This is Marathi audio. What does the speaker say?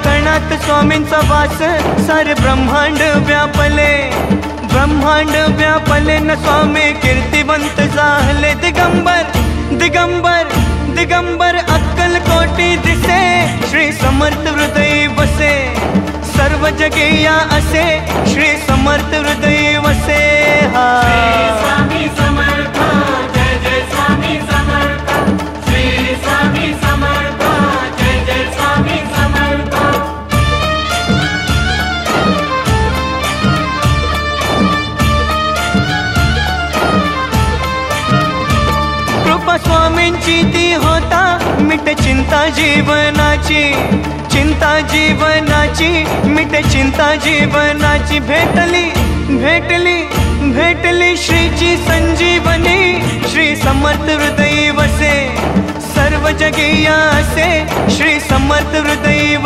कणात स्वामींचा वास, सारे ब्रह्मांड व्यापले, ब्रह्मांड व्यापले न स्वामी कीर्तिवंत झाले। दिगंबर दिगंबर दिगंबर अक्कल कोटी दिसे, श्री समर्थ हृदय वसे, सर्व जगे या असे श्री समर्थ हृदय वसे। हा स्वामी समर्थ, जय जय स्वामी समर्थ, श्री स्वामी समर्थ, जय जय स्वामी समर्थ। कृपा स्वामींची ती होता, मिटे चिंता जीवनाची, चिंता जीवनाची मिटे चिंता जीवनाची। भेटली भेटली भेटली श्रीची संजीवनी, श्री समर्थ हृदय वसे, सर्व जगे या असे श्री समर्थ हृदय